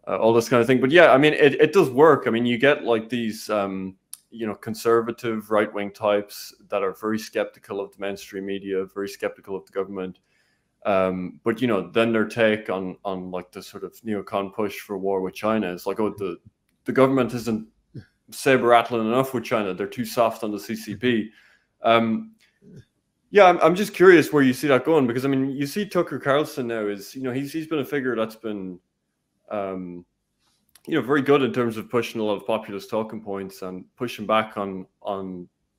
all this kind of thing. But yeah, I mean, it does work. I mean, you get like these, conservative right-wing types that are very skeptical of the mainstream media, very skeptical of the government. But then their take on like the sort of neocon push for war with China is like, oh, the government isn't saber rattling enough with China. They're too soft on the CCP. Yeah, I'm just curious where you see that going, because I mean, you see Tucker Carlson now is he's been a figure that's been very good in terms of pushing a lot of populist talking points and pushing back on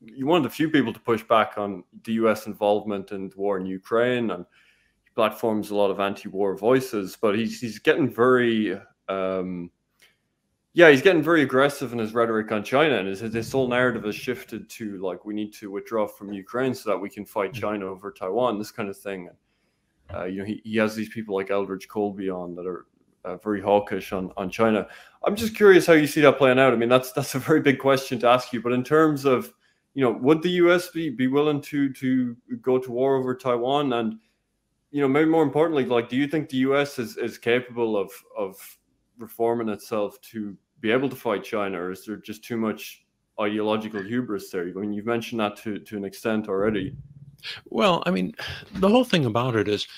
you one of the few people to push back on the US involvement in the war in Ukraine, and he platforms a lot of anti-war voices, but he's getting very he's getting very aggressive in his rhetoric on China, and his whole narrative has shifted to like, we need to withdraw from Ukraine so that we can fight China over Taiwan, this kind of thing. He has these people like Eldridge Colby on that are very hawkish on China. I'm just curious how you see that playing out. I mean, that's a very big question to ask you, but in terms of, would the US be willing to go to war over Taiwan? And, maybe more importantly, like, do you think the US is capable of reforming itself to be able to fight China, or is there just too much ideological hubris there? I mean, you've mentioned that to an extent already. Well, I mean, the whole thing about it is,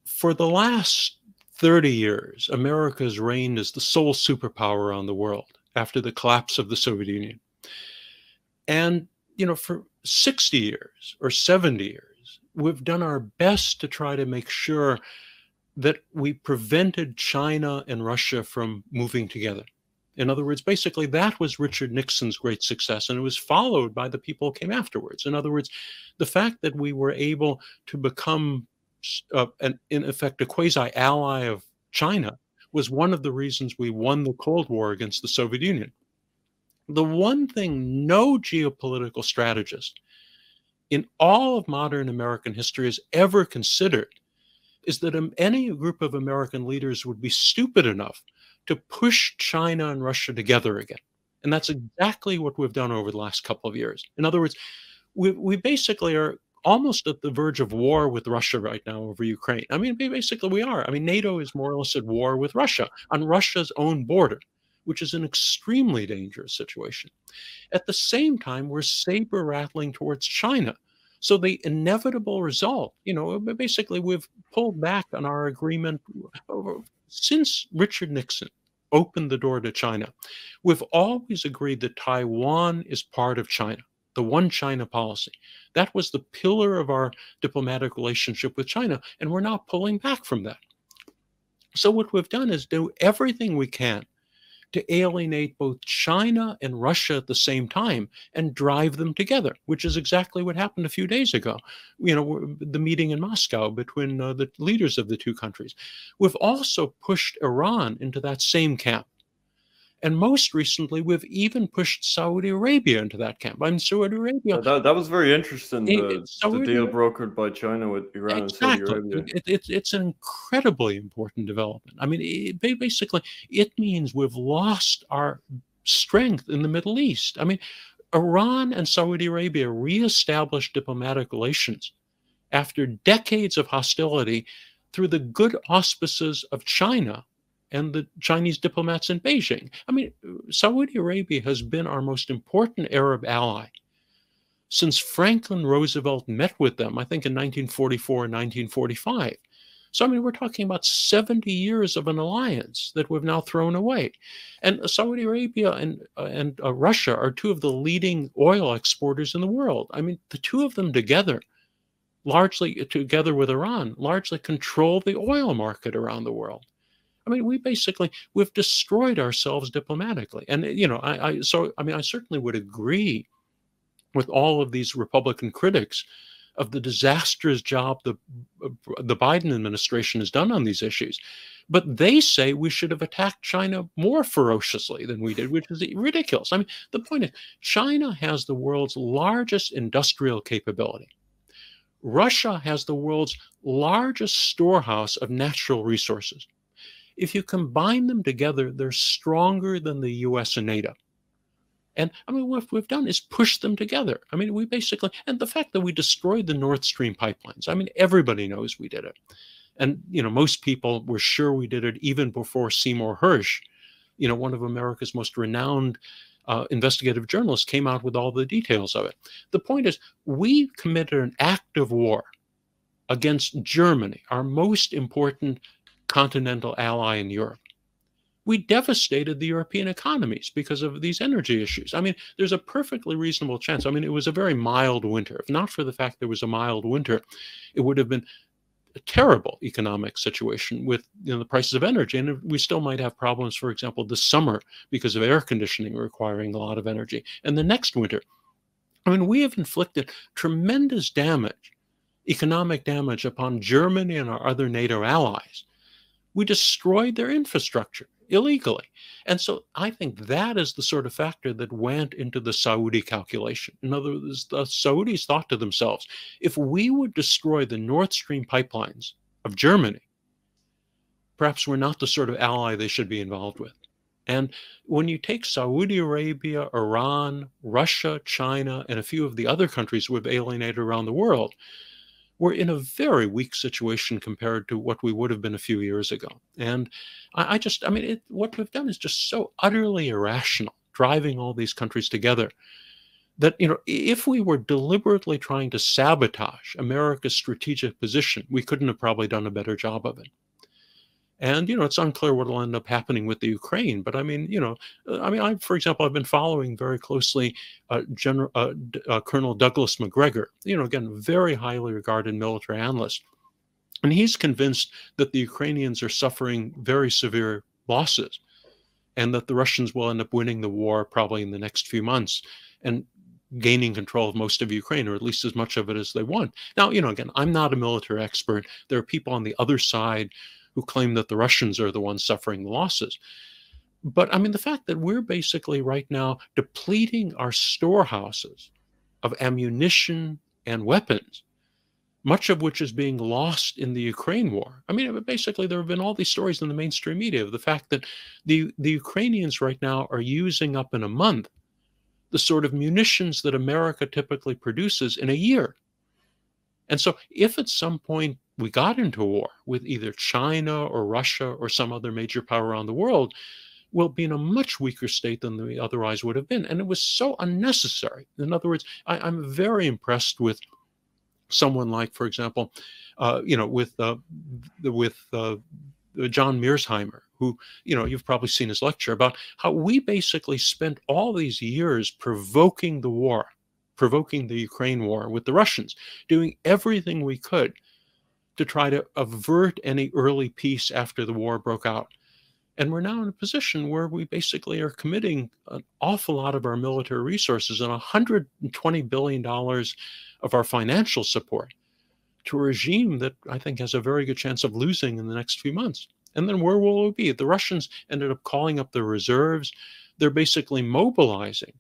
for the last 30 years, America has reigned as the sole superpower around the world after the collapse of the Soviet Union. And, for 60 years or 70 years, we've done our best to try to make sure that we prevented China and Russia from moving together. In other words, basically, that was Richard Nixon's great success, and it was followed by the people who came afterwards. In other words, the fact that we were able to become, in effect, a quasi-ally of China was one of the reasons we won the Cold War against the Soviet Union. The one thing no geopolitical strategist in all of modern American history has ever considered is that any group of American leaders would be stupid enough to push China and Russia together again. And that's exactly what we've done over the last couple of years. In other words, we basically are almost at the verge of war with Russia right now over Ukraine. I mean, basically we are. I mean, NATO is more or less at war with Russia on Russia's own border, which is an extremely dangerous situation. At the same time, we're saber rattling towards China. So the inevitable result, basically we've pulled back on our agreement since Richard Nixon opened the door to China. We've always agreed that Taiwan is part of China, the one China policy. That was the pillar of our diplomatic relationship with China, and we're now pulling back from that. So what we've done is do everything we can to alienate both China and Russia at the same time and drive them together, which is exactly what happened a few days ago. The meeting in Moscow between the leaders of the two countries. We've also pushed Iran into that same camp. And most recently, we've even pushed Saudi Arabia into that camp. I mean, Saudi Arabia. That was very interesting, the deal brokered by China with Iran and Saudi Arabia. It's an incredibly important development. I mean, basically, it means we've lost our strength in the Middle East. I mean, Iran and Saudi Arabia reestablished diplomatic relations after decades of hostility through the good auspices of China and the Chinese diplomats in Beijing. I mean, Saudi Arabia has been our most important Arab ally since Franklin Roosevelt met with them, I think in 1944 and 1945. So, I mean, we're talking about 70 years of an alliance that we've now thrown away. And Saudi Arabia and Russia are two of the leading oil exporters in the world. I mean, the two of them together, largely together with Iran, largely control the oil market around the world. I mean, we've destroyed ourselves diplomatically. And, I certainly would agree with all of these Republican critics of the disastrous job the Biden administration has done on these issues. But they say we should have attacked China more ferociously than we did, which is ridiculous. I mean, the point is, China has the world's largest industrial capability. Russia has the world's largest storehouse of natural resources. If you combine them together, they're stronger than the US and NATO. And I mean, what we've done is push them together. I mean, and the fact that we destroyed the Nord Stream pipelines, I mean, everybody knows we did it. And, most people were sure we did it even before Seymour Hersh, one of America's most renowned investigative journalists, came out with all the details of it. The point is, we committed an act of war against Germany, our most important continental ally in Europe. We devastated the European economies because of these energy issues. I mean, there's a perfectly reasonable chance. I mean, it was a very mild winter. If not for the fact there was a mild winter, it would have been a terrible economic situation with the prices of energy. And we still might have problems, for example, this summer because of air conditioning requiring a lot of energy. And the next winter, I mean, we have inflicted tremendous damage, economic damage upon Germany and our other NATO allies. We destroyed their infrastructure illegally. And so I think that is the sort of factor that went into the Saudi calculation. In other words, the Saudis thought to themselves, if we would destroy the Nord Stream pipelines of Germany, perhaps we're not the sort of ally they should be involved with. And when you take Saudi Arabia, Iran, Russia, China, and a few of the other countries we've alienated around the world, we're in a very weak situation compared to what we would have been a few years ago. And what we've done is just so utterly irrational, driving all these countries together, that, if we were deliberately trying to sabotage America's strategic position, we couldn't have probably done a better job of it. And, it's unclear what will end up happening with the Ukraine. But for example, I've been following very closely Colonel Douglas Macgregor, again, very highly regarded military analyst. And he's convinced that the Ukrainians are suffering very severe losses and that the Russians will end up winning the war probably in the next few months and gaining control of most of Ukraine, or at least as much of it as they want. Now, again, I'm not a military expert. There are people on the other side who claim that the Russians are the ones suffering the losses. But the fact that we're basically right now depleting our storehouses of ammunition and weapons, much of which is being lost in the Ukraine war. Basically, there have been all these stories in the mainstream media of the fact that the Ukrainians right now are using up in a month the sort of munitions that America typically produces in a year. And so if at some point we got into a war with either China or Russia or some other major power around the world, we'll be in a much weaker state than we otherwise would have been. And it was so unnecessary. In other words, I'm very impressed with someone like, for example, with John Mearsheimer, who, you've probably seen his lecture about how we basically spent all these years provoking the Ukraine war with the Russians, doing everything we could to try to avert any early peace after the war broke out. And we're now in a position where we basically are committing an awful lot of our military resources and $120 billion of our financial support to a regime that I think has a very good chance of losing in the next few months. And then where will we be? The Russians ended up calling up their reserves. They're basically mobilizing.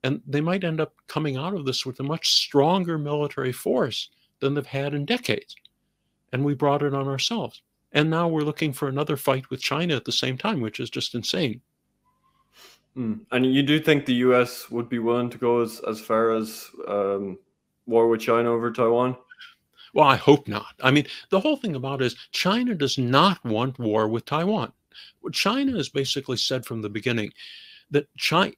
And they might end up coming out of this with a much stronger military force than they've had in decades. And we brought it on ourselves. And now we're looking for another fight with China at the same time, which is just insane. And you do think the US would be willing to go as far as war with China over Taiwan? Well, I hope not. The whole thing about it is China does not want war with Taiwan. What China has basically said from the beginning, that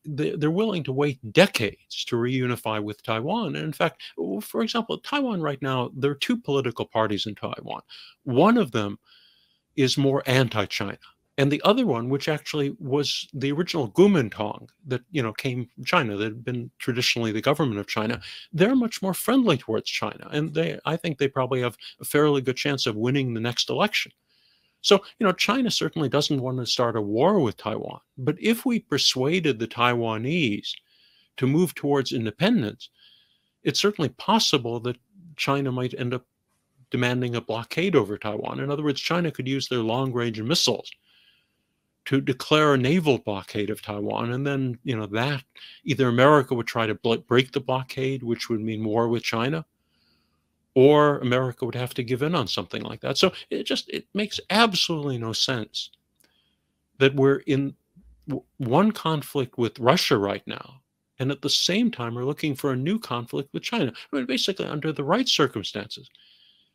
they're willing to wait decades to reunify with Taiwan. And in fact, for example, Taiwan right now, there are two political parties in Taiwan. One of them is more anti-China. And the other one, which actually was the original Kuomintang that, came from China, that had been traditionally the government of China, they're much more friendly towards China. And I think they probably have a fairly good chance of winning the next election. So, China certainly doesn't want to start a war with Taiwan. But if we persuaded the Taiwanese to move towards independence, it's certainly possible that China might end up demanding a blockade over Taiwan. In other words, China could use their long-range missiles to declare a naval blockade of Taiwan. And then, that either America would try to break the blockade, which would mean war with China, or America would have to give in on something like that. So it makes absolutely no sense that we're in one conflict with Russia right now, and at the same time we're looking for a new conflict with China. Basically, under the right circumstances,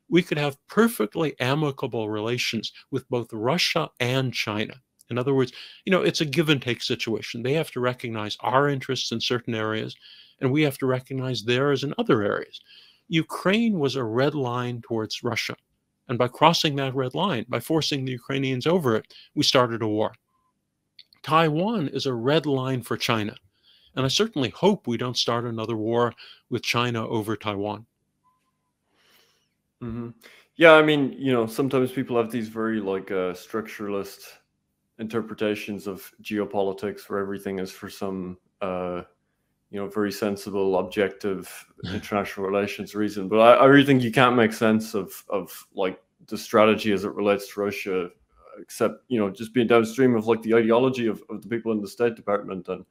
we could have perfectly amicable relations with both Russia and China. In other words, it's a give and take situation. They have to recognize our interests in certain areas, and we have to recognize theirs in other areas. Ukraine was a red line towards Russia. And by crossing that red line, by forcing the Ukrainians over it, we started a war. Taiwan is a red line for China. And I certainly hope we don't start another war with China over Taiwan. Mm-hmm. Yeah, I mean, sometimes people have these very structuralist interpretations of geopolitics where everything is for some very sensible, objective international relations reason. But I really think you can't make sense of like the strategy as it relates to Russia, except just being downstream of like the ideology of the people in the State Department, and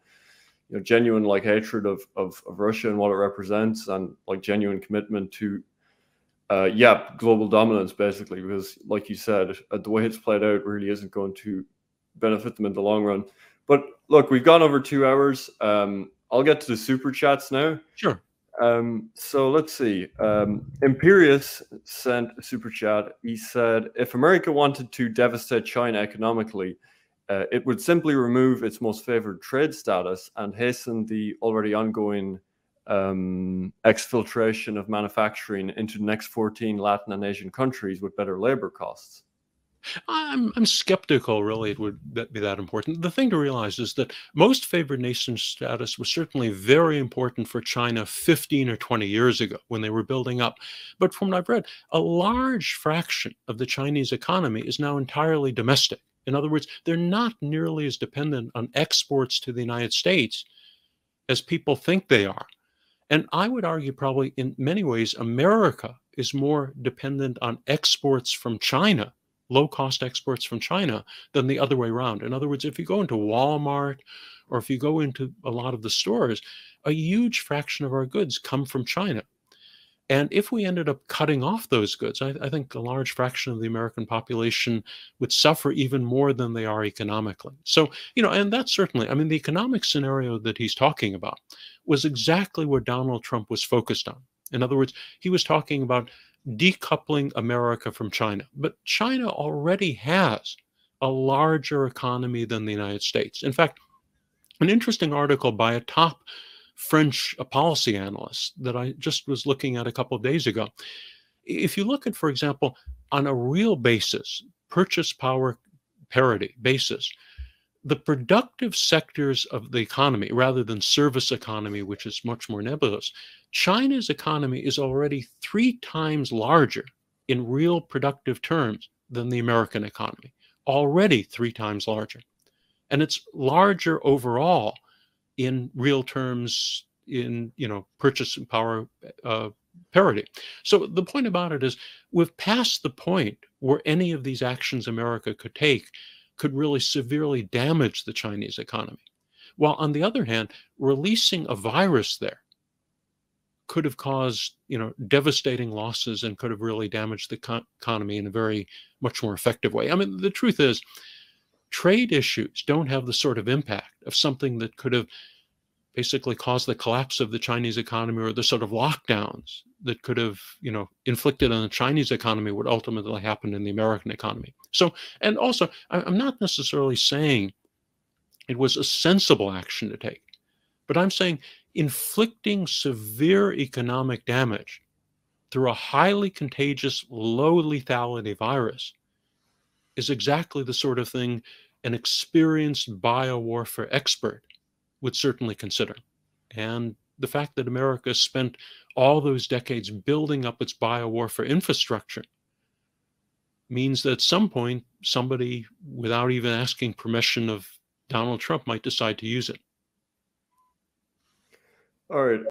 genuine like hatred of Russia and what it represents, and like genuine commitment to global dominance, basically, because like you said, the way it's played out really isn't going to benefit them in the long run. But look, we've gone over 2 hours. I'll get to the super chats now. Sure. So let's see. Imperius sent a super chat. He said, if America wanted to devastate China economically, it would simply remove its most favored trade status and hasten the already ongoing exfiltration of manufacturing into the next 14 Latin and Asian countries with better labor costs. I'm skeptical, really, it would be that important. The thing to realize is that most favored nation status was certainly very important for China 15 or 20 years ago when they were building up. But from what I've read, a large fraction of the Chinese economy is now entirely domestic. In other words, they're not nearly as dependent on exports to the United States as people think they are. And I would argue probably in many ways, America is more dependent on exports from China, low-cost exports from China, than the other way around. In other words, if you go into Walmart or if you go into a lot of the stores, a huge fraction of our goods come from China. And if we ended up cutting off those goods, I think a large fraction of the American population would suffer even more than they are economically. So, and that's certainly, I mean, the economic scenario that he's talking about was exactly what Donald Trump was focused on. In other words, he was talking about decoupling America from China. But China already has a larger economy than the United States. In fact, an interesting article by a top French policy analyst that I just was looking at a couple of days ago. If you look at, for example, on a real basis, purchase power parity basis, the productive sectors of the economy, rather than service economy, which is much more nebulous, China's economy is already 3 times larger in real productive terms than the American economy, already 3 times larger. And it's larger overall in real terms in, purchasing power parity. So the point about it is we've passed the point where any of these actions America could take could really severely damage the Chinese economy. While on the other hand, releasing a virus there could have caused, devastating losses and could have really damaged the economy in a very much more effective way. I mean, the truth is, trade issues don't have the sort of impact of something that could have basically caused the collapse of the Chinese economy, or the sort of lockdowns that could have, inflicted on the Chinese economy what ultimately happened in the American economy. So, and also, I'm not necessarily saying it was a sensible action to take, but I'm saying inflicting severe economic damage through a highly contagious, low lethality virus is exactly the sort of thing an experienced biowarfare expert would certainly consider. And the fact that America spent all those decades building up its biowarfare infrastructure means that at some point, somebody, without even asking permission of Donald Trump, might decide to use it. All right.